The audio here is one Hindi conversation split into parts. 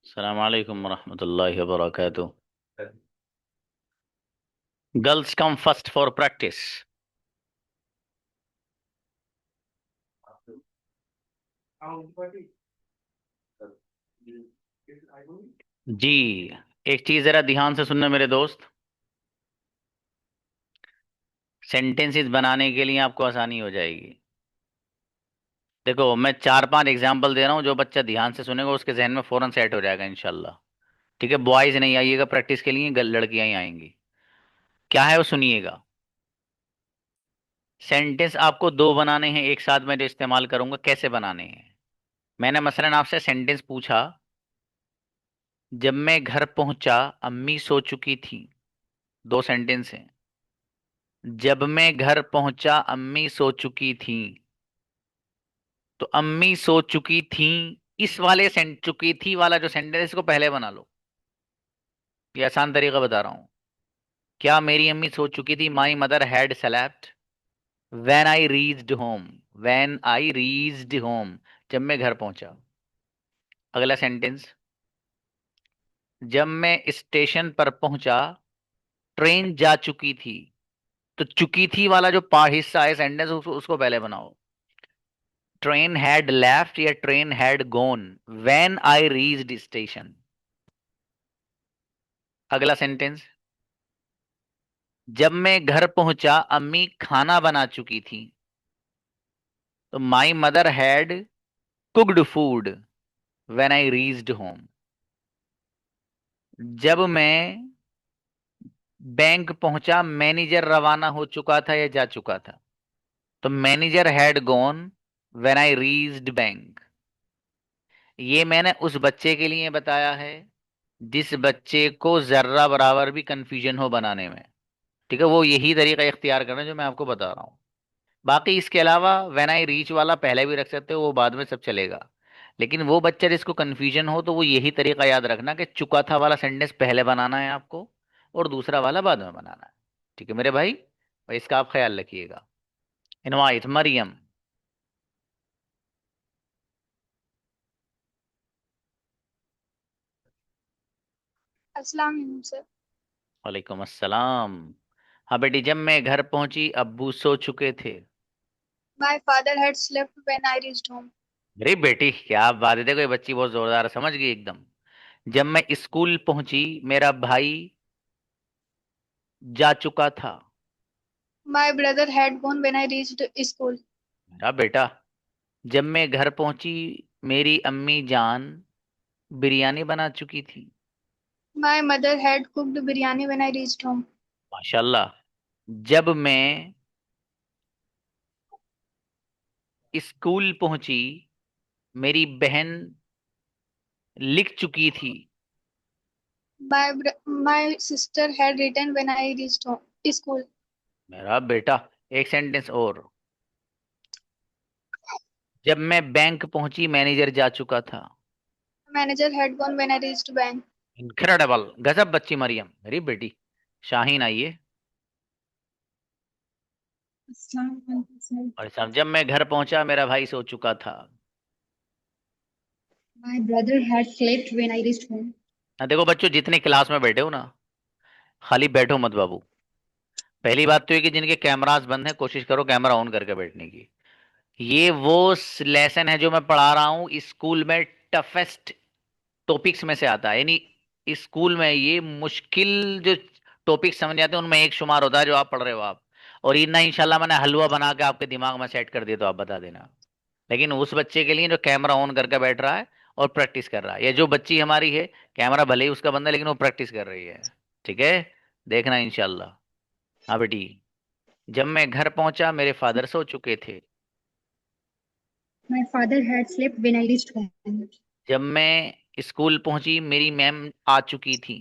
अस्सलाम वालेकुम वरहमतुल्लाहि वबरकातुह। Girls come first for practice. जी, एक चीज जरा ध्यान से सुनना मेरे दोस्त। सेंटेंसेस बनाने के लिए आपको आसानी हो जाएगी। देखो, मैं चार पांच एग्जांपल दे रहा हूँ, जो बच्चा ध्यान से सुनेगा उसके जहन में फौरन सेट हो जाएगा इंशाल्लाह। ठीक है, बॉयज नहीं आइएगा प्रैक्टिस के लिए, लड़कियां ही आएंगी। क्या है वो सुनिएगा। सेंटेंस आपको दो बनाने हैं एक साथ, मैं जो इस्तेमाल करूंगा कैसे बनाने हैं। मैंने मसलन आपसे सेंटेंस पूछा, जब मैं घर पहुंचा अम्मी सो चुकी थी। दो सेंटेंस हैं। जब मैं घर पहुंचा अम्मी सो चुकी थी। तो अम्मी सो चुकी थी, इस वाले सेंट चुकी थी वाला जो सेंटेंस, इसको पहले बना लो। ये आसान तरीका बता रहा हूं। क्या मेरी अम्मी सो चुकी थी? My mother had slept when I reached home. When I reached home, जब मैं घर पहुंचा। अगला सेंटेंस, जब मैं स्टेशन पर पहुंचा ट्रेन जा चुकी थी। तो चुकी थी वाला जो हिस्सा है सेंटेंस, उसको पहले बनाओ। ट्रेन हैड लेफ्ट या train had gone when I reached station. अगला सेंटेंस, जब मैं घर पहुंचा अम्मी खाना बना चुकी थी। तो my mother had cooked food when I reached home. जब मैं बैंक पहुंचा मैनेजर रवाना हो चुका था या जा चुका था। तो manager had gone when I reached bank. ये मैंने उस बच्चे के लिए बताया है जिस बच्चे को जर्रा बराबर भी कंफ्यूजन हो बनाने में। ठीक है, वो यही तरीका इख्तियार करना जो मैं आपको बता रहा हूँ। बाकी इसके अलावा व्हेन आई रीच वाला पहले भी रख सकते हो, वो बाद में सब चलेगा। लेकिन वो बच्चा जिसको कंफ्यूजन हो तो वो यही तरीका याद रखना कि चुका था वाला सेंटेंस पहले बनाना है आपको, और दूसरा वाला बाद में बनाना है। ठीक है मेरे भाई, और इसका आप ख्याल रखिएगा। इनवाइट मरियम। अस्सलाम वालेकुम सर। वालेकुम अस्सलाम। हाँ बेटी, जब मैं घर पहुंची अब्बू सो चुके थे। My father had slept when I reached home. अरे बेटी क्या बात है, देखो ये बच्ची बहुत जोरदार है, समझ गई एकदम। जब मैं स्कूल पहुंची मेरा भाई जा चुका था। My brother had gone when I reached school. मेरा बेटा, जब मैं घर पहुंची मेरी अम्मी जान बिरयानी बना चुकी थी। My mother had cooked biryani when I reached home. माशाल्लाह। जब मैं स्कूल पहुंची मेरी बहन लिख चुकी थी। My sister had written when I reached home school. मेरा बेटा, एक सेंटेंस और। जब मैं बैंक पहुंची मैनेजर जा चुका था। Manager had gone when I reached bank. Incredible, गजब बच्ची मरियम, मेरी बेटी। शाहीन आइए। अस्सलाम वालेकुम सर। और साहब, जब मैं घर पहुंचा मेरा भाई सो चुका था। My brother had slept when I reached home. ना देखो बच्चों, जितने क्लास में बैठे हो ना, खाली बैठो मत बाबू। पहली बात तो ये कि जिनके कैमरास बंद हैं कोशिश करो कैमरा ऑन करके बैठने की। ये वो लेसन है जो मैं पढ़ा रहा हूँ स्कूल में, टफेस्ट टॉपिक्स में से आता है। यानी स्कूल में ये मुश्किल जो टॉपिक्स समझ आते हैं उनमें एक शुमार होता है जो आप पढ़ रहे हो आप। और इतना इंशाल्लाह मैंने हलवा बना के आपके दिमाग में सेट कर दिया तो आप बता देना। लेकिन उस बच्चे के लिए जो कैमरा ऑन करके बैठ रहा है और प्रैक्टिस कर रहा है, या जो बच्ची हमारी है कैमरा भले ही उसका बंद है लेकिन वो प्रैक्टिस कर रही है। ठीक है, देखना इंशाल्लाह। हाँ बेटी, जब मैं घर पहुंचा मेरे फादर सो चुके थे। My father had slept when I reached home. जब मैं स्कूल पहुंची मेरी मैम आ चुकी थी।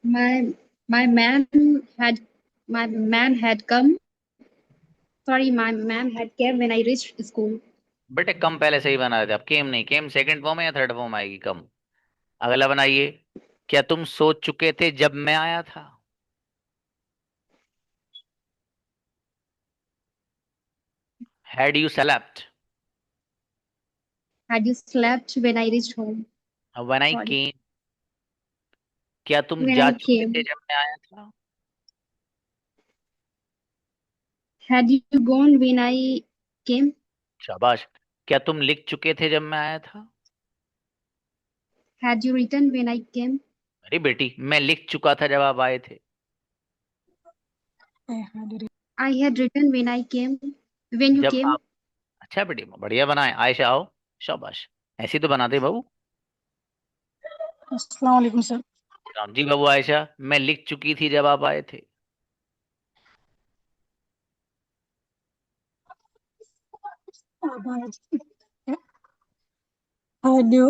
My my man had my man had come sorry my ma'am had came when I reached school. बेटे कम पहले से ही बना रहे थे, अब केम नहीं, केम सेकंड फॉर्म है या थर्ड फॉर्म आएगी कम। अगला बनाइए, क्या तुम सो चुके थे जब मैं आया था। Had you slept. Had you slept when I reached home? When I Sorry. केम, क्या तुम When जा I चुके थे came. जब मैं आया था? Had you gone when I came? शाबाश। क्या तुम लिख चुके थे जब मैं आया था? Had you written when I came? अरे बेटी, मैं लिख चुका था जब आप आए थे। I had written when I came. When you जब came? आप, अच्छा बेटी, बढ़िया बनाए। आयशा आओ। शाबाश। ऐसी तो बनाते बाबू। अस्सलाम वालेकुम सर। राम जी बाबू। आयशा, मैं लिख चुकी थी जब आप आए थे। Had you,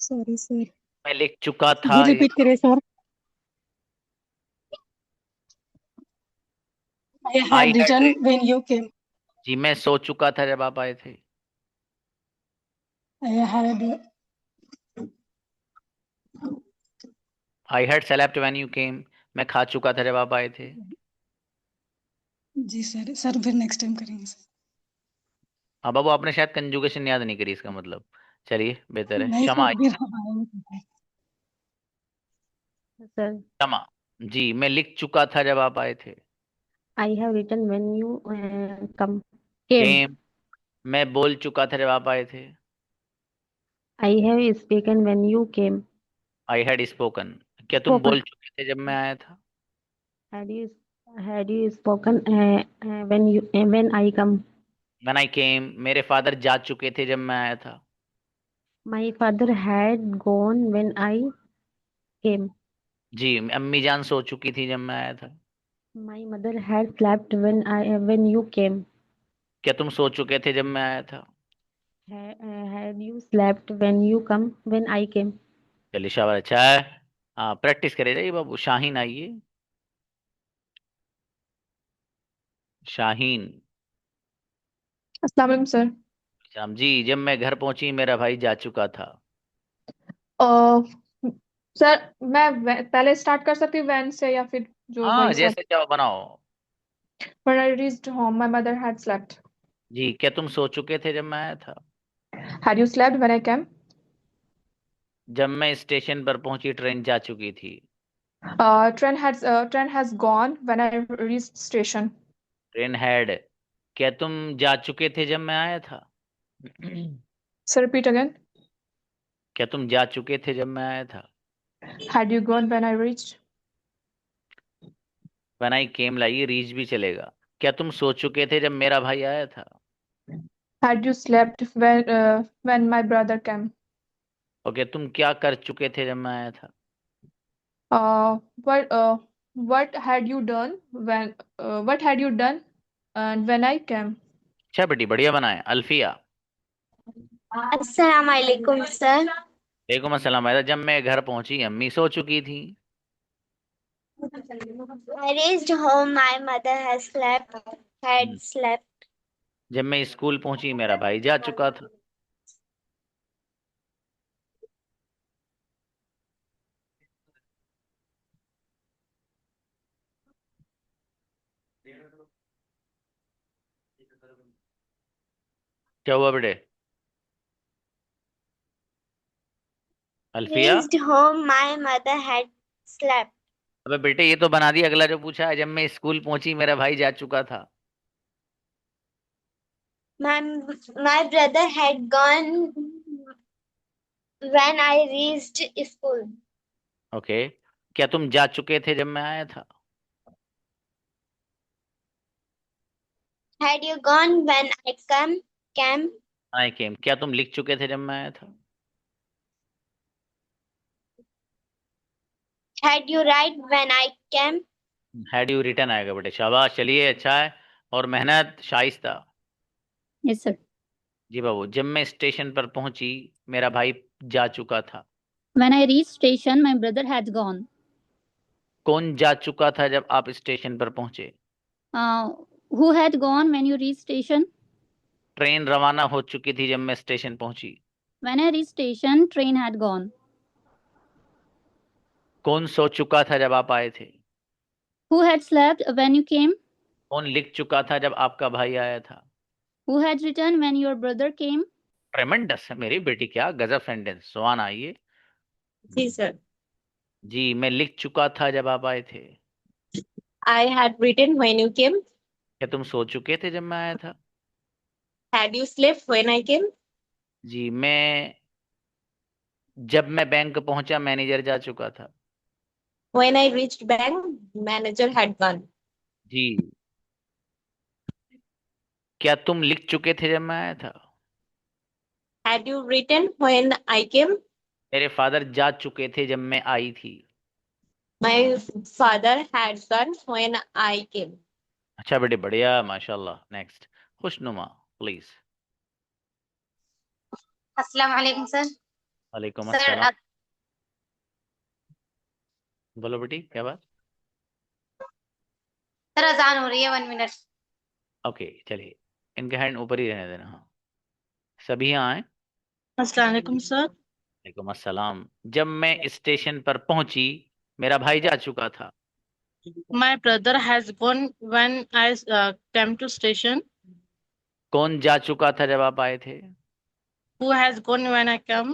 sorry सर, मैं लिख चुका जी था रिपीट करिए sir. I I had had, written when you came. जी मैं सो चुका था जब आप आए थे। I had, I had slept when you केम, मैं खा चुका था जब आप आए थे। जी सर, सर फिर नेक्स्ट टाइम करेंगे सर। हाँ बाबू, आपने शायद कंजुगेशन याद नहीं करी, इसका मतलब। चलिए, बेहतर है। नहीं क्षमा सर, आइए। फिर हमारे Sir, क्षमा। जी, मैं लिख चुका था जब आप आए थे। I have written when you come came. केम, मैं बोल चुका था जब आप आए थे। I have spoken when you came. I had spoken, क्या तुम Spoken. बोल चुके थे जब मैं आया था? Had you had you spoken when I come? When I came, मेरे फादर जा चुके थे जब मैं आया था। My father had gone when I came. जी, अम्मी जान सो चुकी थी जब मैं आया था। My mother had slept when you came. क्या तुम सो चुके थे जब मैं आया था? Had you slept when I came? चलिए, शाबाश, अच्छा है। हाँ, प्रैक्टिस करे जाइए बाबू। शाहीन आइए। शाहीन। अस्सलाम वालेकुम सर। श्याम जी, जब मैं घर पहुंची मेरा भाई जा चुका था। सर मैं पहले स्टार्ट कर सकती हूँ वैन से या फिर जो हाँ, वही सब। जैसे चाहो बनाओ। When I reached home, my mother had slept. जी, क्या तुम सो चुके थे जब मैं आया था? Had you slept when I came? जब मैं स्टेशन पर पहुंची ट्रेन जा चुकी थी। Train has gone when I reached station. Train had, क्या तुम जा चुके थे जब मैं आया था? Sir, repeat again. क्या तुम जा चुके थे जब मैं आया था? Had you gone when I reached? When I came लाइए, रीच भी चलेगा। क्या तुम सो चुके थे जब मेरा भाई आया था? Had you slept when my brother came? Okay, तुम क्या कर चुके थे जब मैं आया था? Uh, what uh, what had you done and when I came? अच्छा बेटी, बढ़िया बनाए। अल्फिया। अस्सलाम वालेकुम सर। वालेकुम अस्सलाम। आया, जब मैं घर पहुंची अम्मी सो चुकी थी। I reached home. My mother has slept. Hmm, Had slept. जब मैं स्कूल पहुंची मेरा भाई जा चुका था। क्या हुआ बेटे? Alfiya. Reached home. My mother had slept. अबे बेटे, ये तो बना दिया। अगला जो पूछा है, जब मैं स्कूल पहुंची मेरा भाई जा चुका था। My brother had gone when I reached school. Okay, क्या तुम जा चुके थे जब मैं आया था? Had you gone when I came? I came, क्या तुम लिख चुके थे जब मैं आया था? Had you write when I came? Had you return आएगा बेटे। शाबाश, चलिए, अच्छा है। और मेहनत शाइस्ता। Yes, sir. जी बाबू, जब मैं स्टेशन पर पहुंची मेरा भाई जा चुका था। When I reached station, my brother had gone. कौन जा चुका था जब आप स्टेशन पर पहुंचे? Uh, who had gone when you reached station? Train रवाना हो चुकी थी जब मैं स्टेशन पहुंची। When I reached station, train had gone. कौन सो चुका था जब आप आए थे? Who had slept when you came? कौन लिख चुका था जब आपका भाई आया था? Who had written when your brother came? ट्रेमेंडस है मेरी बेटी, क्या गजब सेंटेंस। सुहान आइए। जी सर। जी, मैं लिख चुका था जब आप आए थे। I had written when you came. क्या तुम सो चुके थे जब मैं आया था? Had you slept when I came? जी, जब मैं बैंक पहुंचा मैनेजर जा चुका था। When I reached bank, manager had gone. जी, क्या तुम लिख चुके थे जब मैं आया था? Had you written when I came? मेरे फादर जा चुके थे जब मैं आई थी। My father had gone when I came. अच्छा बेटे, बढ़िया, माशाल्लाह। नेक्स्ट, खुशनुमा प्लीज। अस्सलाम वालेकुम सर। वालेकुम सर अस्सलाम। बोलो बेटी, क्या बात? सर अजान हो रही है, 1 मिनट। ओके, चलिए, इनके हैंड ऊपर ही रहने देना। हाँ, सभी यहाँ आए। अस्सलाम वालेकुम सर। वालेकुम अस्सलाम। जब मैं स्टेशन पर पहुंची मेरा भाई जा चुका था। My brother has gone when I came to station. कौन जा चुका था जब आप आए थे? Who has gone when I come?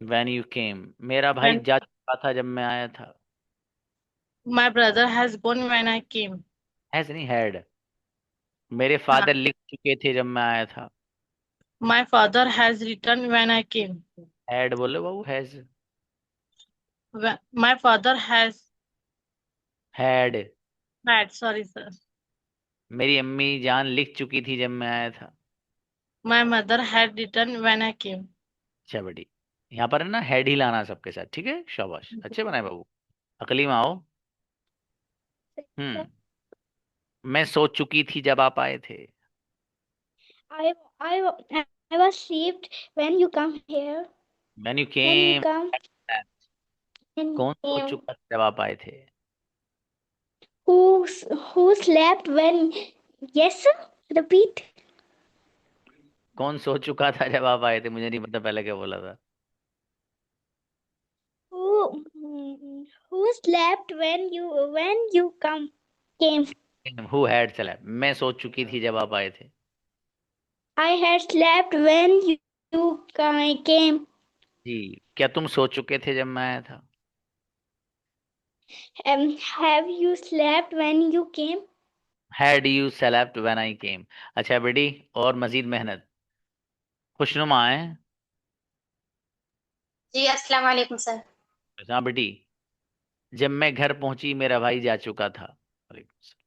When you came. मेरा भाई When जा चुका था जब मैं आया था। my brother has gone when I came. Has नहीं, हैड। मेरे हाँ, फादर लिख चुके थे जब मैं आया था। my father has returned when I came. Had बोले बाबू, has. My father has had. had, sorry sir. मेरी अम्मी जान लिख चुकी थी जब मैं आया था। My mother had returned when I came. अच्छा बेटी, यहाँ पर है ना, हेड ही लाना सबके साथ, ठीक है? शाबाश, अच्छे बनाए बाबू। अकली में आओ। हम्म। मैं सो चुकी थी जब आप आए थे। I I I was saved when you come here. When you When you came. come and कौन सो चुका था जब आप आए थे? who who slept when? Yes, sir. Repeat. कौन सो चुका था जब आप आए थे? मुझे नहीं पता पहले क्या बोला था। Who slept when you came? Who had slept. मैं सो चुकी थी जब आप आए थे। I had slept when you came. जी, क्या तुम सो चुके थे जब मैं आया था? Have you slept when you came? Had you slept when I came. अच्छा बेटी, और मजीद मेहनत, खुशनुमा है। जी अस्सलाम वालेकुम सर। हाँ बेटी, जब मैं घर पहुंची मेरा भाई जा चुका था। वालेकुम सलाम।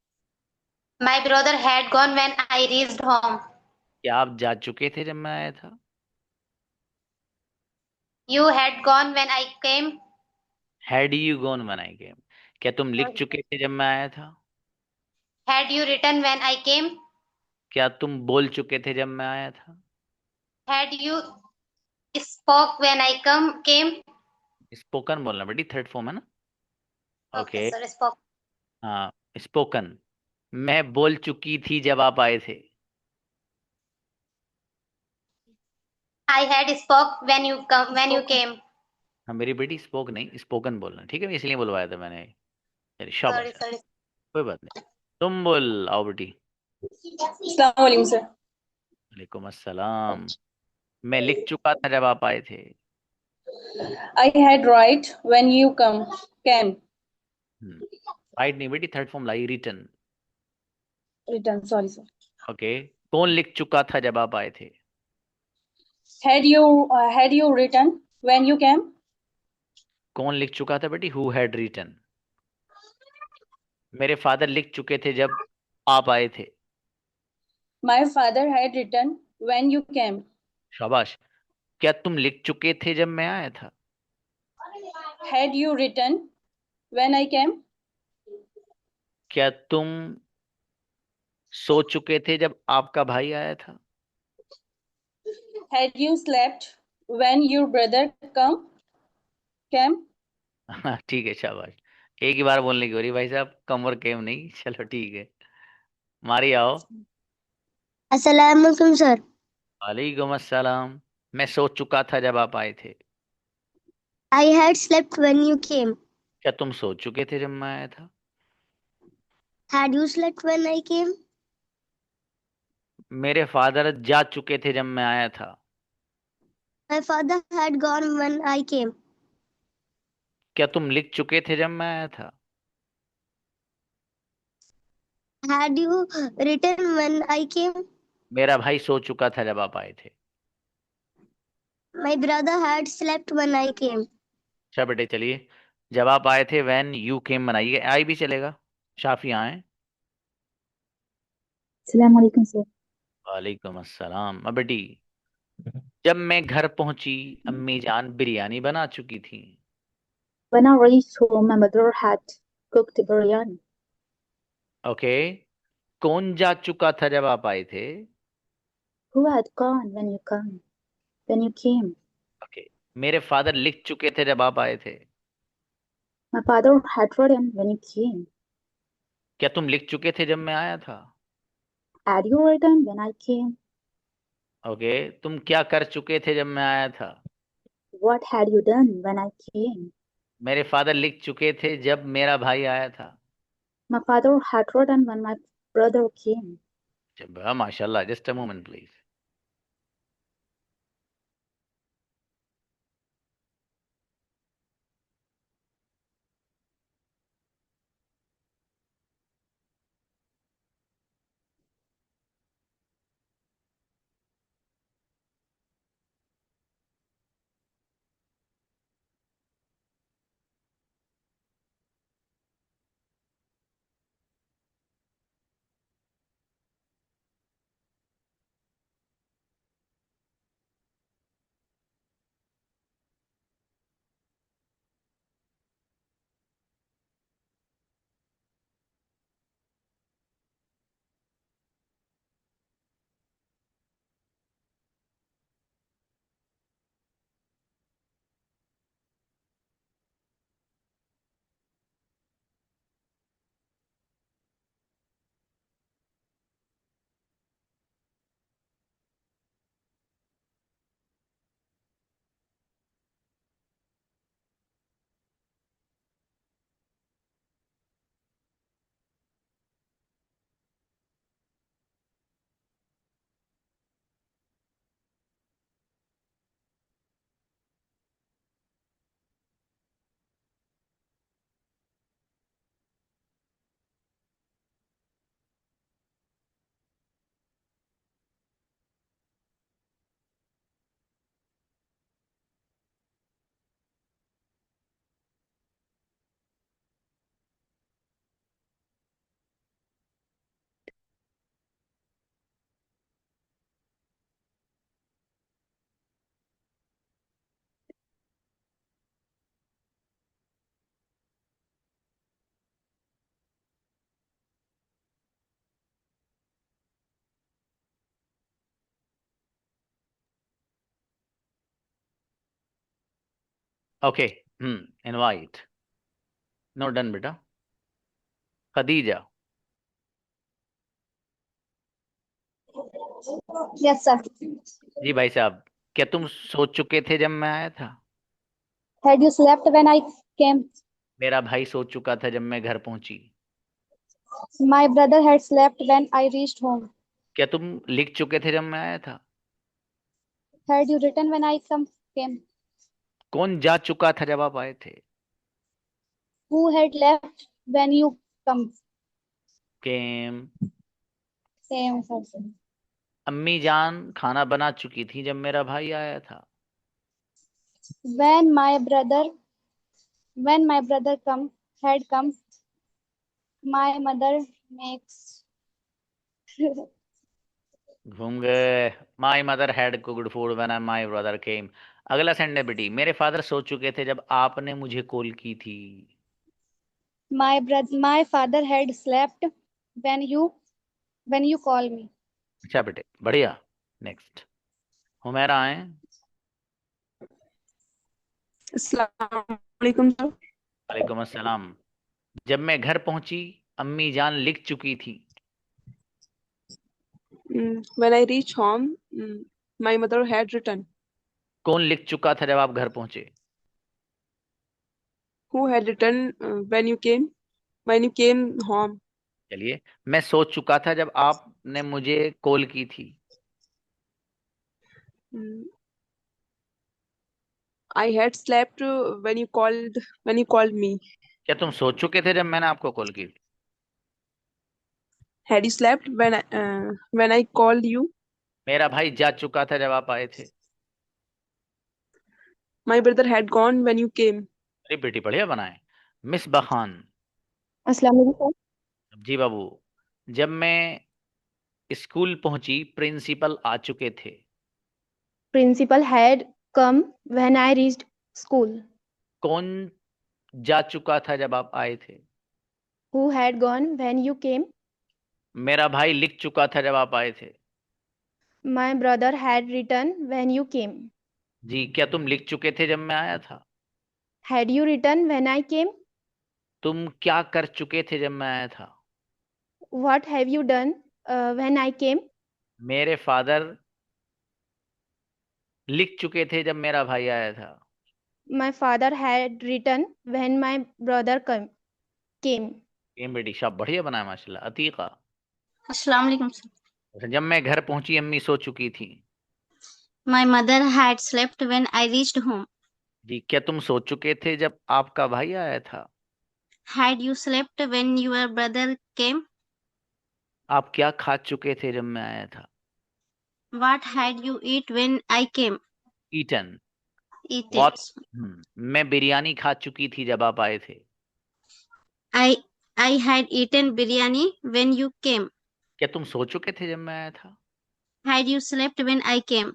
My brother had gone when I reached home. क्या आप जा चुके थे जब मैं आया था? You had gone when I came. Had you gone when I came. क्या तुम लिख चुके थे जब मैं आया था? Had you written when I came? क्या तुम बोल चुके थे जब मैं आया था? Had you spoke when I came? Spoken बोलना बेटी, थर्ड फॉर्म है ना। Okay, okay. sir, spoke. हाँ, स्पोकन। मैं बोल चुकी थी जब आप आए थे। I had spoke when you came. हाँ मेरी बेटी, स्पोक नहीं, स्पोकन बोलना, ठीक है? इसलिए बुलवाया था मैंने। चलिए, शाबाश, Sorry, sorry. कोई बात नहीं। तुम बोल, आओ बेटी। अस्सलाम वालेकुम सर। वालेकुम अस्सलाम। मैं लिख चुका था जब आप आए थे। I had write when you came. Write नहीं बेटी, थर्ड फॉर्म लाई, written. Return, sorry sir. Okay. कौन लिख चुका था जब आप आए थे? Had you written when you came? कौन लिख चुका था बेटी? Who had written. मेरे फादर लिख चुके थे जब आप आए थे। My father had written when you came. शाबाश। क्या तुम लिख चुके थे जब मैं आया था? Had you written when I came? क्या तुम सो चुके थे जब आपका भाई आया था? Had you slept when your brother came? हाँ, ठीक है, शाबाश। एक ही बार बोलने की हो रही भाई साहब, कम और केम नहीं। चलो ठीक है, मारी आओ। Assalamu alaikum, sir. वालेकुम अस्सलाम। मैं सो चुका था जब आप आए थे। I had slept when you came. क्या तुम सो चुके थे जब मैं आया था? Had you slept when I came? मेरे फादर जा चुके थे जब मैं आया था। My father had gone when I came. क्या तुम लिख चुके थे जब मैं आया था? Had you written when I came? मेरा भाई सो चुका था जब आप आए थे। My brother had slept when I came. अच्छा बेटे चलिए, जब आप आए थे व्हेन यू केम बनाइए, आई भी चलेगा। शाफी आए। अस्सलाम वालेकुम सर। वालेकुम अस्सलाम। अब बेटी, जब मैं घर पहुंची अम्मी जान बिरयानी बना चुकी थी। When I reached home, my mother had cooked biryani. Okay, कौन जा चुका था जब आप आए थे? Who had gone when you came? Okay, मेरे फादर लिख चुके थे जब आप आए थे। My father had written when you came. क्या तुम लिख चुके थे जब मैं आया था? Had you written when I came? Okay, तुम क्या कर चुके थे जब मैं आया था? What had you done when I came? मेरे फादर लिख चुके थे जब मेरा भाई आया था। My father had written when my brother came. जब माशाल्लाह, just a moment please. Okay, invite. No done बेटा। खदीजा। Yes, sir. जी भाई साहब, क्या तुम सो चुके थे जब मैं आया था? Had you slept when I came? मेरा भाई सो चुका था जब मैं घर पहुंची। My brother had slept when I reached home. क्या तुम लिख चुके थे जब मैं आया था? Had you written when I came? कौन जा चुका था जब आप आए थे? Who had left when you come? Came. Same, sir. अम्मी जान खाना बना चुकी थी जब मेरा भाई आया था। When my brother, when my brother had come, my mother makes. घूम गए। My mother had cooked food when my brother केम। अगला सेंटेंस बेटी, मेरे फादर सो चुके थे जब आपने मुझे कॉल की थी। My father had slept when you call me. अच्छा बेटे, बढ़िया। नेक्स्ट, हुमैरा आए। अस्सलाम वालेकुम सर। वालेकुम अस्सलाम। जब मैं घर पहुंची अम्मी जान लिख चुकी थी। When I reached home, my mother had written. कौन लिख चुका था जब आप घर पहुंचे? Who had written when you came home? चलिए, मैं सोच चुका था जब आपने मुझे कॉल की थी। I had slept when you called me. क्या तुम सोच चुके थे जब मैंने आपको कॉल की? Had you slept when I called you? मेरा भाई जा चुका था जब आप आए थे। My brother had gone when you came. अरे बेटी बढ़िया बनाए। मिस बखान। अस्सलाम वालेकुम जी बाबू। जब मैं स्कूल पहुंची प्रिंसिपल आ चुके थे। Principal had come when I reached school. कौन जा चुका था जब आप आए थे? Who had gone when you came? मेरा भाई लिख चुका था जब आप आए थे। My brother had written when you came. जी, क्या तुम लिख चुके थे जब मैं आया था? Had you written when I came? तुम क्या कर चुके थे जब मैं आया था? What have you done when I came? मेरे फादर लिख चुके थे जब मेरा भाई आया था। My father had written when my brother came. ये बेटी शाह बढ़िया बनाया माशाल्लाह। अतीका। Assalamu alaikum, sir. जब मैं घर पहुंची अम्मी सो चुकी थी। My mother had slept when I reached home. जी, क्या तुम सो चुके थे जब आपका भाई आया था? Had you slept when your brother came? आप क्या खा चुके थे जब मैं आया था? What had you eat when I came? Eaten. Eaten. बहुत। मैं बिरयानी खा चुकी थी जब आप आए थे। I had eaten biryani when you came. क्या तुम सो चुके थे जब मैं आया था? Had you slept when I came?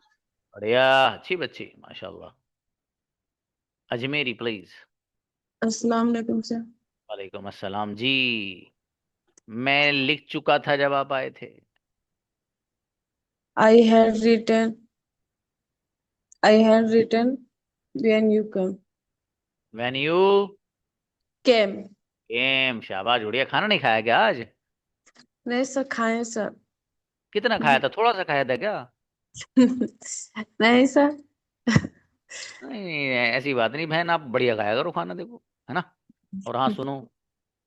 बढ़िया, अच्छी बच्ची माशाल्लाह। Ajmeri please. Assalamu alaikum, sir. वालेकुम अस्सलाम जी। मैं लिख चुका था जब आप आए थे। I had written when you come. When you Came. केम। शाबाश, बढ़िया। खाना नहीं खाया क्या आज? नहीं सर, खाए सर। कितना खाया था? थोड़ा सा खाया था क्या? नहीं सर। नहीं, ऐसी बात नहीं बहन, आप बढ़िया खाया करो खाना, देखो, है ना। और हाँ सुनो,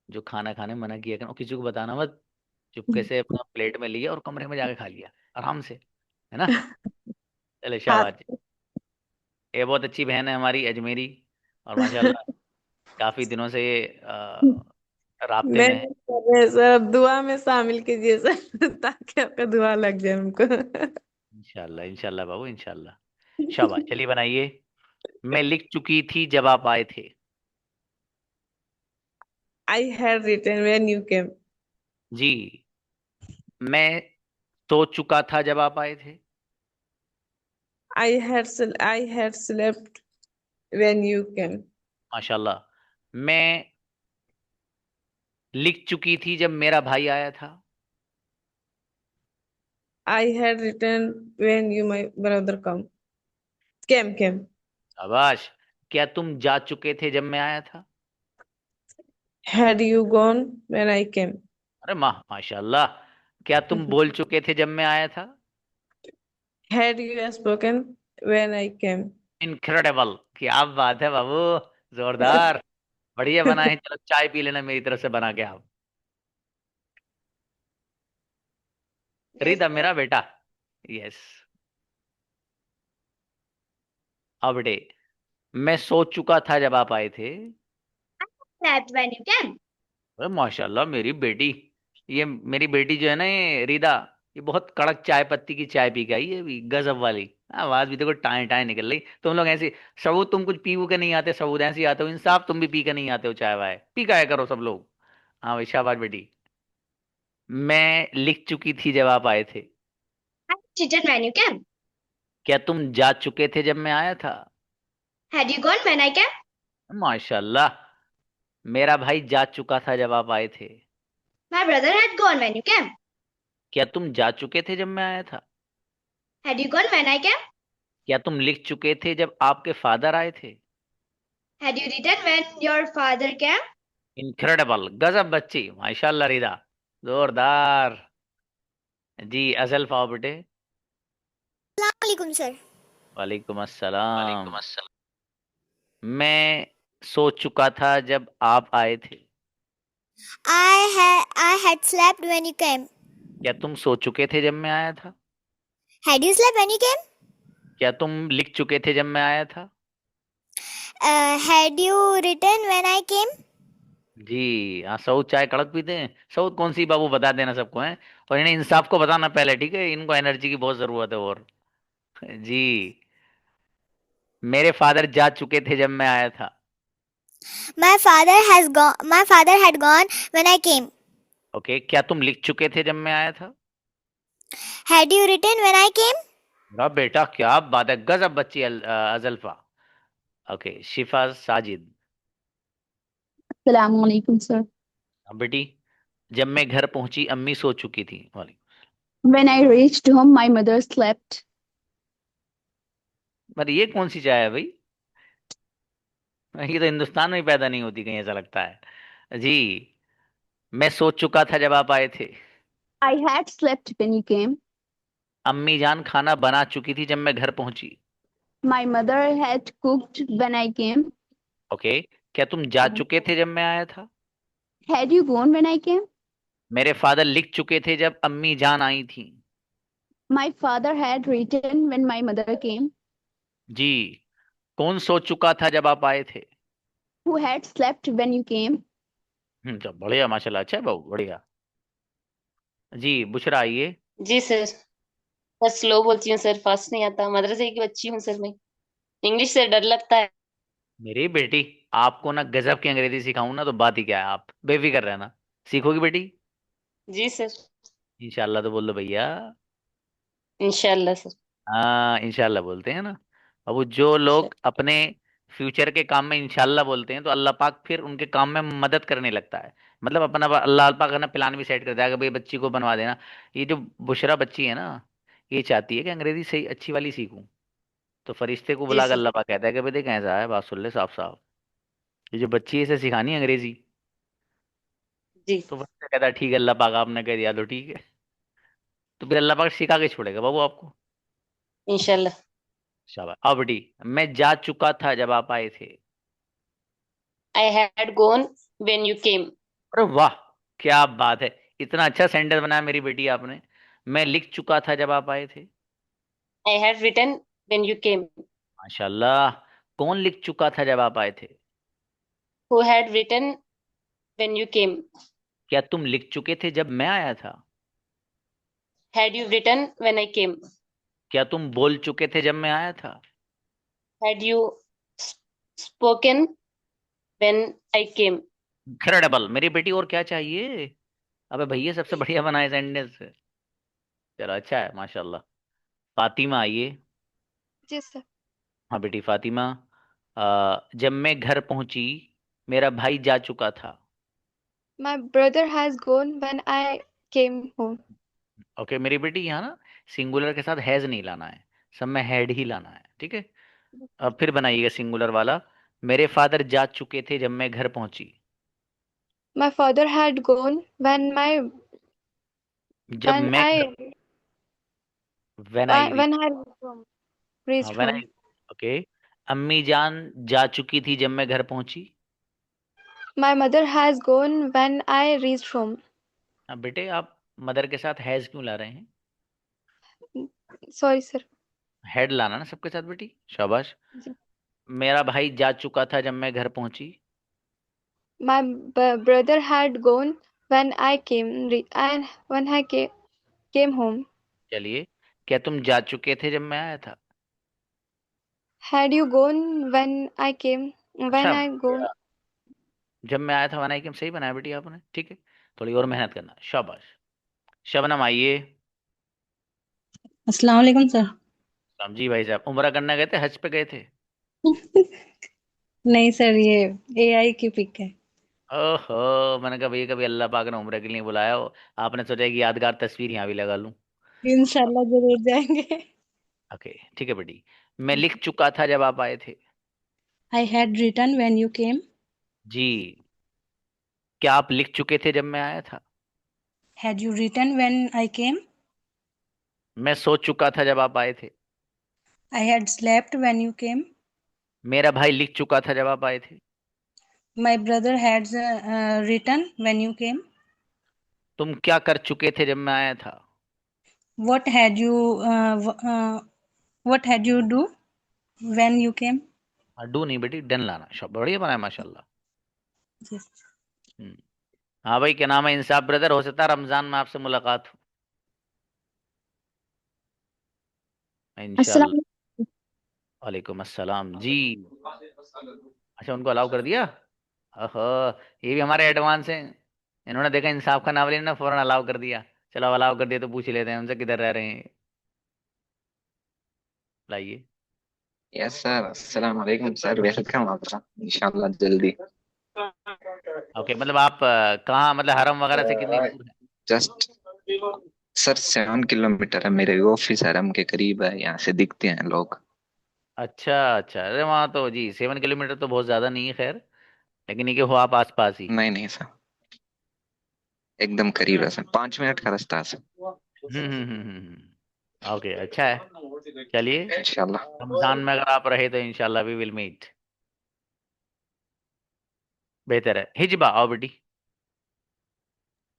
जो खाना खाने में मना किया करो, किसी को बताना मत। चुपके से अपना प्लेट में लिया और कमरे में जाके खा लिया आराम से, है ना। चले हाँ। शाबाश। ये बहुत अच्छी बहन है हमारी अजमेरी। और माशाल्लाह काफी दिनों से राब्ते में है। मेहनत कर रहे हैं सर, अब दुआ में शामिल कीजिए सर ताकि आपका दुआ लग जाए हमको। इंशाल्लाह इंशाल्लाह बाबू इंशाल्लाह। शाबाश, चलिए बनाइए। मैं लिख चुकी थी जब आप आए थे। I had written when you came. जी, मैं सो चुका था जब आप आए थे। I had slept when you came. माशाल्लाह। मैं लिख चुकी थी जब मेरा भाई आया था। I had written when you my brother came. शाबाश। क्या तुम जा चुके थे जब मैं आया था? Had you gone when I came? अरे माशाल्लाह। क्या तुम बोल चुके थे जब मैं आया था? Had you spoken when I came? Incredible, क्या बात है बाबू, जोरदार। बढ़िया बना है। चलो चाय पी लेना मेरी तरफ से बना के आप। रिदा मेरा बेटा। यस। अपडे। मैं सो चुका था जब आप आए थे। Slept when you came. अरे माशाल्लाह मेरी बेटी। ये मेरी बेटी जो है ना, ये रिदा, ये बहुत कड़क चाय पत्ती की चाय पी के आई है अभी, गजब वाली। आवाज भी देखो टाए टाए निकल रही। तुम लोग ऐसे सबूत, तुम कुछ पी के नहीं आते सबूत, ऐसे ही आते हो इंसाफ, तुम भी पी के नहीं आते हो चाय वाय, पी के आया करो सब लोग। हाँ भाई शाबाश बेटी। मैं लिख चुकी थी जब आप आए थे। I had written when you came. क्या तुम जा चुके थे जब मैं आया था? Had you gone when I came? माशाल्लाह। मेरा भाई जा चुका था जब आप आए थे। My brother had gone when you came. क्या तुम जा चुके थे जब मैं आया था? Had you gone when I came? क्या तुम लिख चुके थे जब आपके फादर आए थे? Had you written when your father came? Incredible, गजब बच्ची माशाल्लाह रिदा, जोरदार। जी अजल फाओ बेटे। Assalamualaikum, sir. वालेकुम अस्सलाम। मैं सो चुका था जब आप आए थे। I had slept when you came. क्या तुम सो चुके थे जब मैं आया था? Had you slept when you came? क्या तुम लिख चुके थे जब मैं आया था? Had you written when I came? जी हाँ, सऊद चाय कड़क पीते हैं। सऊद कौन सी बाबू बता देना सबको है। और इन्हें इंसाफ को बताना पहले, ठीक है, इनको एनर्जी की बहुत जरूरत है। और जी, मेरे फादर जा चुके थे जब मैं आया था। My father has gone. My father had gone when I came. Okay, क्या तुम लिख चुके थे जब मैं आया था? Had you written when I came? वाह बेटा, क्या बात है, गजब बच्ची अजल्फा। ओके, शिफा साजिद। Assalamualaikum, sir. अब बेटी, जब मैं घर पहुंची अम्मी सो चुकी थी वाली। When I reached home, my mother slept. पर ये कौन सी चाय है भाई? ये तो हिंदुस्तान में ही पैदा नहीं होती कहीं, ऐसा लगता है जी। मैं सो चुका था जब आप आए थे। I had slept when you came. अम्मी जान खाना बना चुकी थी जब मैं घर पहुंची। My mother had cooked when I came. Okay, क्या तुम जा चुके थे जब मैं आया था? Had you gone when I came? मेरे फादर लिख चुके थे जब अम्मी जान आई थी। My father had written when my mother came. जी, कौन सो चुका था जब आप आए थे? Who had slept when you came? तो बढ़िया, माशाल्लाह, अच्छा है बाबू, बढ़िया। जी बुशरा आइए। जी सर। बस स्लो बोलती हूँ सर, फास्ट नहीं आता, मदरसे की बच्ची हूँ सर मैं। इंग्लिश से डर लगता है। मेरी बेटी, आपको ना गजब की अंग्रेजी सिखाऊं ना तो बात ही क्या है, आप बेफिक्र रहना, सीखोगी बेटी। जी सर। इंशाल्लाह तो बोल दो भैया। इंशाल्लाह सर। हाँ, इंशाल्लाह बोलते हैं ना। अब जो लोग अपने फ्यूचर के काम में इंशाल्लाह बोलते हैं तो अल्लाह पाक फिर उनके काम में मदद करने लगता है। मतलब अपना अल्लाह पाक अपना प्लान भी सेट करता है कि भाई बच्ची को बनवा देना। ये जो बुशरा बच्ची है ना, ये चाहती है कि अंग्रेजी सही अच्छी वाली सीखूं। तो फरिश्ते को जी बुला कर सर। अल्लाह पाक कहता है कि भाई देख ऐसा है, बात सुन ले साफ साफ, ये जो बच्ची है इसे सिखानी है अंग्रेजी। जी। तो फरिश्ता कहता है ठीक है अल्लाह पाक, आपने कह दिया तो ठीक है। तो फिर अल्लाह पाक सिखा के छोड़ेगा बाबू आपको। इंशाल्लाह। शाबाश। अब बेटी, मैं जा चुका था जब आप आए थे। I had gone when you केम। अरे वाह, क्या बात है, इतना अच्छा सेंटेंस बनाया मेरी बेटी आपने। मैं लिख चुका था जब आप आए थे। I had written when you came. माशाल्लाह। कौन लिख चुका था जब आप आए थे? Who had written when you came. क्या तुम लिख चुके थे जब मैं आया था? Had you written when I came. क्या तुम बोल चुके थे जब मैं आया था? Had you spoken when I came. Incredible मेरी बेटी, और क्या चाहिए? अबे भैया सबसे बढ़िया बनाए सेंटेंस। चलो अच्छा है माशाल्लाह। फातिमा आइए। जी सर। हाँ बेटी फातिमा, जब मैं घर पहुंची मेरा भाई जा चुका था। My brother has gone when I came home. Okay मेरी बेटी, यहाँ ना सिंगुलर के साथ हैज नहीं लाना है, सब में हैड ही लाना है, ठीक है। अब फिर बनाइएगा सिंगुलर वाला। मेरे फादर जा चुके थे जब मैं घर पहुंची। My father had gone when my जब when मैं I when I when I reached when home. I okay, अम्मी जान जा चुकी थी जब मैं घर पहुंची। My mother has gone when I reached home. अब बेटे आप मदर के साथ हैज क्यों ला रहे हैं? Sorry sir. हेड लाना ना सबके साथ बेटी, शाबाश। जी. मेरा भाई जा चुका था जब मैं घर पहुंची। My brother had gone when I and when I came home. चलिए, क्या तुम जा चुके थे जब मैं आया था? Had you gone when I came when अच्छा, I gone? जब मैं आया था वनाई कि सही बनाया बेटी आपने, ठीक है। थोड़ी और मेहनत करना, शाबाश। शबनम आइए। अस्सलाम वालेकुम सर। जी भाई साहब, उम्रा करने गए थे, हज पे गए थे? नहीं सर, ये एआई की पिक है। ओहो, मैंने कहा भैया कभी अल्लाह पाक ने उम्र के लिए बुलाया हो, आपने सोचा कि यादगार तस्वीर यहाँ भी लगा लूं। इंशाल्लाह जरूर जाएंगे। ओके ठीक है बेटी, मैं लिख चुका था जब आप आए थे। I had written when you came. जी, क्या आप लिख चुके थे जब मैं आया था? Had you written when I came. मैं सो चुका था जब आप आए थे। I had slept when you came. मेरा भाई लिख चुका था जब आप आए थे। My brother had written when you came. तुम क्या कर चुके थे जब मैं आया था? What had you what had you do when you came? Do नहीं बेटी, डन लाना। बढ़िया बनाया माशाल्लाह। Yes. हम्म। हाँ भाई, क्या नाम है? इंसाफ ब्रदर, हो सकता है रमजान में आपसे मुलाकात हो इंशाल्लाह। अस्सलाम वालेकुम अस्सलाम जी। अच्छा, उनको अलाउ कर दिया? ओहो, ये भी हमारे एडवांस हैं। इन्होंने देखा इंसाफ का नाम लेना, फौरन अलाउ कर दिया। चलो अलाउ कर दिया तो पूछ ही लेते हैं उनसे किधर रह रहे हैं। लाइए। यस सर, अस्सलाम वालेकुम सर, वेलकम आपका, इंशाल्लाह जल्दी। ओके, मतलब आप कहाँ, मतलब हरम वगैरह से कितनी दूर है? जस्ट सर 7 किलोमीटर है, मेरे ऑफिस हरम के करीब है, यहाँ से दिखते हैं लोग। अच्छा अच्छा, अरे वहाँ तो जी 7 किलोमीटर तो बहुत ज्यादा नहीं है खैर, लेकिन ये कि हो आप आस पास ही। नहीं नहीं सर, एकदम करीब है सर, 5 मिनट का रास्ता है सर। ओके, अच्छा है। चलिए, इंशाल्लाह। रमजान में अगर आप रहे तो इंशाल्लाह वी विल मीट। बेहतर है। हिजबा, आओ बेटी।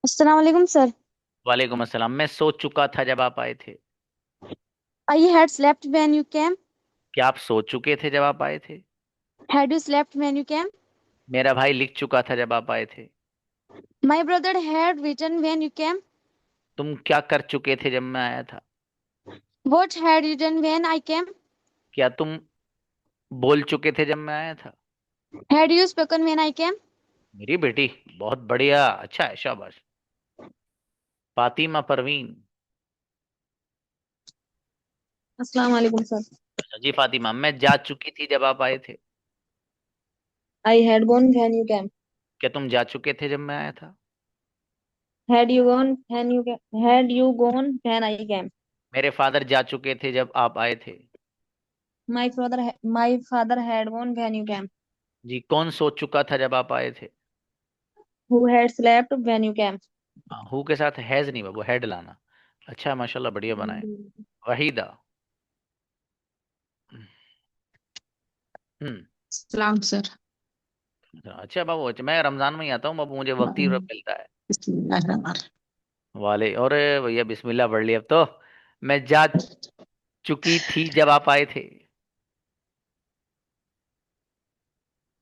अस्सलाम वालेकुम सर। वालेकुम अस्सलाम। मैं सो चुका था जब आप आए थे। I had slept when you came. क्या आप सो चुके थे जब आप आए थे? Had you slept when you came? मेरा भाई लिख चुका था जब आप आए थे। My brother had written when you came. तुम क्या कर चुके थे जब मैं आया था? What had you done when I came? क्या तुम बोल चुके थे जब मैं आया था? Had you spoken when I came? मेरी बेटी, बहुत बढ़िया, अच्छा है, शाबाश। फातिमा परवीन। अस्सलाम वालेकुम सर। जी फातिमा, मैं जा चुकी थी जब आप आए थे। I had gone when you came. क्या तुम जा चुके थे जब मैं आया था? Had you gone when you came? Had you gone when I came? मेरे फादर जा चुके थे जब आप आए थे। My father had gone when you came. जी, कौन सो चुका था जब आप आए थे? Who had slept when you came? Who के साथ हैज नहीं बाबू, हेड लाना। अच्छा, माशाल्लाह, बढ़िया बनाए। वहीदा। हम्म। सलाम सर। अच्छा बाबू, अच्छा, मैं रमजान में ही आता हूँ बाबू, मुझे वक्त ही मिलता है। वाले, और भैया बिस्मिल्लाह पढ़ लिया अब तो। मैं जा चुकी थी जब आप आए थे।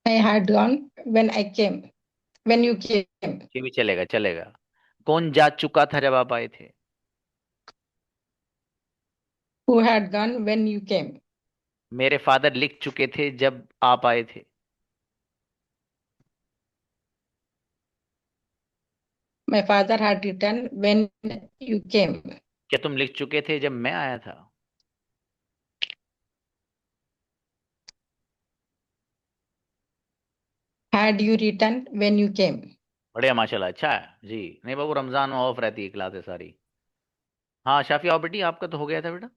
I had gone when I came. When you came. ये भी चलेगा, चलेगा। कौन जा चुका था जब आप आए थे? Who had gone when you came. मेरे फादर लिख चुके थे जब आप आए थे। My father had written when you came. क्या तुम लिख चुके थे जब मैं आया था? Had you written when you came. बढ़िया माशाल्लाह, अच्छा है जी। नहीं बाबू, रमजान में ऑफ रहती है क्लासेस सारी। हाँ शाफी, आओ बेटी, आपका तो हो गया था बेटा।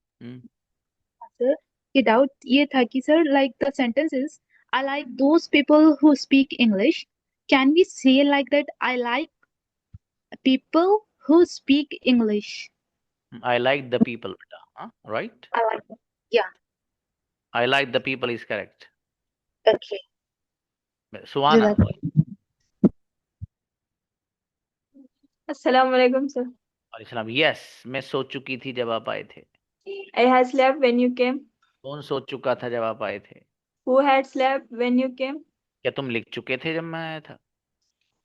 सर, ये डाउट ये था कि sir like the sentences I like those people who speak English, can we say like that I like people who speak English? I like the people बेटा, हाँ right. I like that. Yeah. I like the people is correct. Okay. Suhana. अस्सलाम वालेकुम सर। वालेकुम, यस, मैं सो चुकी थी जब आप आए थे। I had slept when you came. कौन सो चुका था जब आप आए थे? Who had slept when you came? क्या तुम लिख चुके थे जब मैं आया था?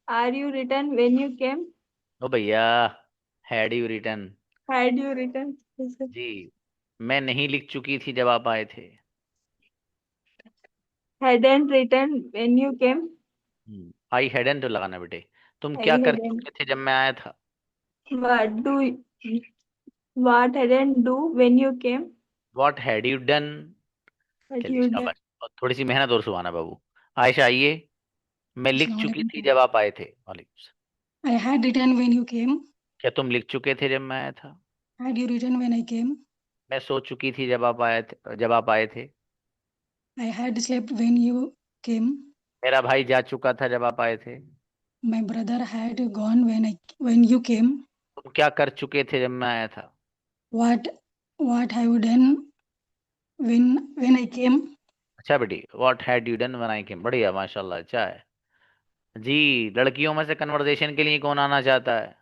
Are you written when you came? ओ भैया, had you return. Had you written? जी, मैं नहीं लिख चुकी थी जब आप आए थे। Hadn't written when you came? I Hayden तो लगाना बेटे। तुम I क्या कर hadn't. चुके थे जब मैं आया था? What hadn't do when you came? What had you done? Had चलिए you done? शाबाश, और थोड़ी सी मेहनत और सुहाना बाबू। आयशा आइए। मैं लिख चुकी थी जब आप आए थे। वालेकुम सलाम। I had written when you came. क्या तुम लिख चुके थे जब मैं आया था? Had you written when I came? मैं सो चुकी थी जब आप आए थे, जब आप आए थे। I had slept when you came. मेरा भाई जा चुका था जब आप आए थे। My brother had gone when you came. तुम क्या कर चुके थे जब मैं आया था? What have you done when I came? अच्छा बेटी, what had you done when I came. बढ़िया माशाल्लाह, अच्छा है। जी, लड़कियों में से कन्वर्सेशन के लिए कौन आना चाहता है?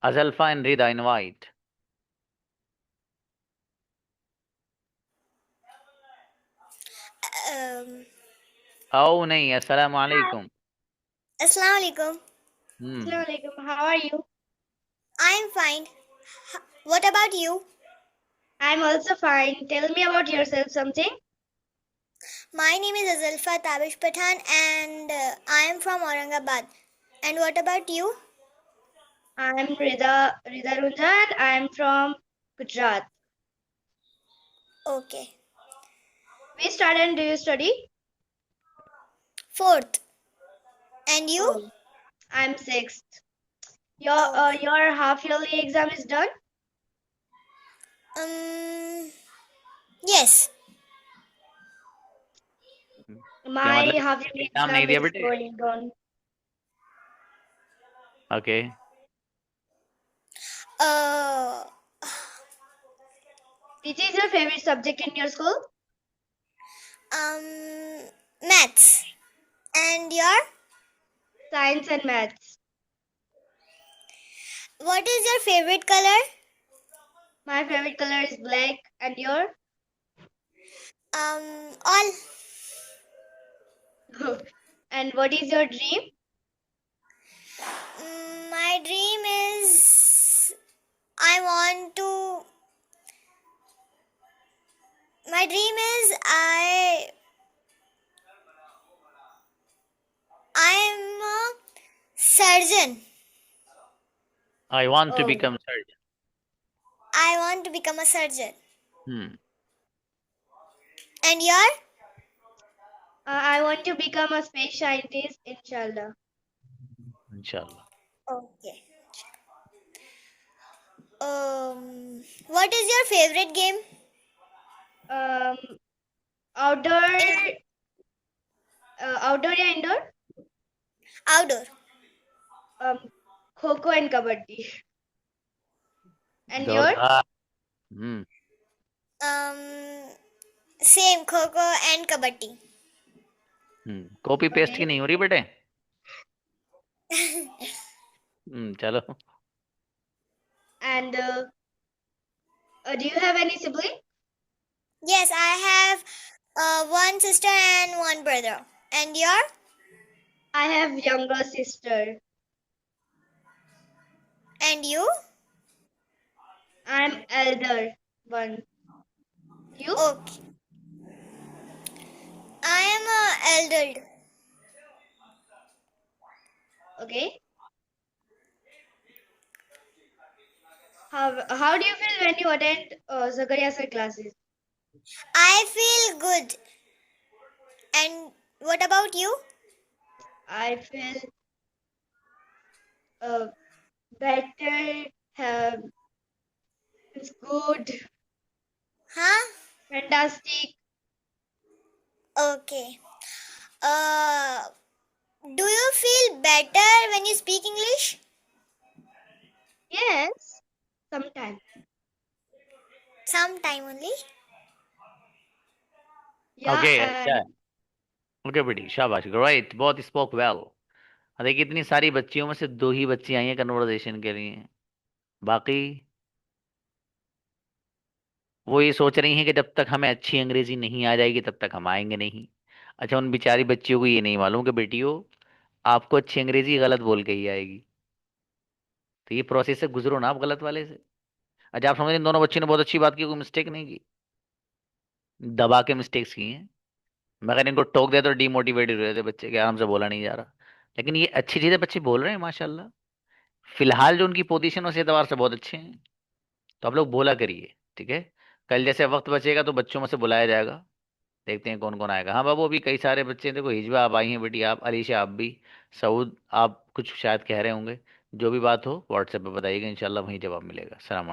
अजल्फा एंड रिदा, इनवाइट। आओ नहीं, अस्सलाम वालेकुम। Assalamu alaikum. Hmm. Assalamu alaikum. How are you? I'm fine. What about you? I'm also fine. Tell me about yourself something. My name is Azalfa Tabish Pathan and I am from Aurangabad. And what about you? I'm Rida Runjan. I'm from Gujarat. Okay. Which student do you study? Fourth. And you? Oh, I'm sixth. Your half yearly exam is done? Yes. क्या My मतलब, half yearly एग्जाम नहीं exam दिया is बेटे? going on. Okay. Which is your favorite subject in your school? Maths. And your? Science and maths. What is your favorite color? My favorite color is black. And your? All. And what is your dream? My dream is I want to. My dream is I'm a surgeon. I want to Oh, become surgeon. I want to become a surgeon. हम्म। And your? I want to become a space scientist, inshallah. इंशाल्लाह। Okay. What is your favorite game? Outdoor या indoor? Outdoor. Kho-Kho and Kabaddi. And your? जोरदार। हम्म। Same Kho-Kho and Kabaddi. Copy paste की Okay. नहीं हो रही बेटे? चलो। And do you have any sibling? Yes, I have one sister and one brother. And your? I have younger sister. And you? I'm elder one. You? Okay. I am elder. Okay. How do you feel when you attend Zakaria sir classes? I feel good. And what about you? I feel better. It's good. Huh? Fantastic. Okay. Do you feel better when you speak English? Yes. Sometimes. Sometime only. Yeah. Okay, अच्छा। ओके बेटी, शाबाश, ग्रेट, बहुत स्पोक वेल। देखिए, इतनी सारी बच्चियों में से 2 ही बच्ची आई हैं कन्वर्सेशन के लिए। बाकी वो ये सोच रही हैं कि जब तक हमें अच्छी अंग्रेजी नहीं आ जाएगी तब तक हम आएंगे नहीं। अच्छा, उन बेचारी बच्चियों को ये नहीं मालूम कि बेटियों, आपको अच्छी अंग्रेजी गलत बोल के ही आएगी। तो ये प्रोसेस से गुजरो ना आप गलत वाले से। अच्छा, आप समझ इन दोनों बच्चियों ने बहुत अच्छी बात की, कोई मिस्टेक नहीं की, दबा के मिस्टेक्स की हैं। मगर इनको टोक दिया तो डीमोटिवेटेड हो रहे थे बच्चे के, आराम से बोला नहीं जा रहा। लेकिन ये अच्छी चीजें बच्चे बोल रहे हैं माशाल्लाह। फिलहाल जो उनकी पोजीशन है उस एतबार से बहुत अच्छे हैं। तो आप लोग बोला करिए, ठीक है? कल जैसे वक्त बचेगा तो बच्चों में से बुलाया जाएगा, देखते हैं कौन कौन आएगा। हाँ बाबू, अभी कई सारे बच्चे हैं, देखो हिजबा आप आई हैं बेटी, आप अलीशा आप भी, सऊद आप कुछ शायद कह रहे होंगे। जो भी बात हो व्हाट्सएप पे बताइएगा, इंशाल्लाह वहीं जवाब मिलेगा। सलाम।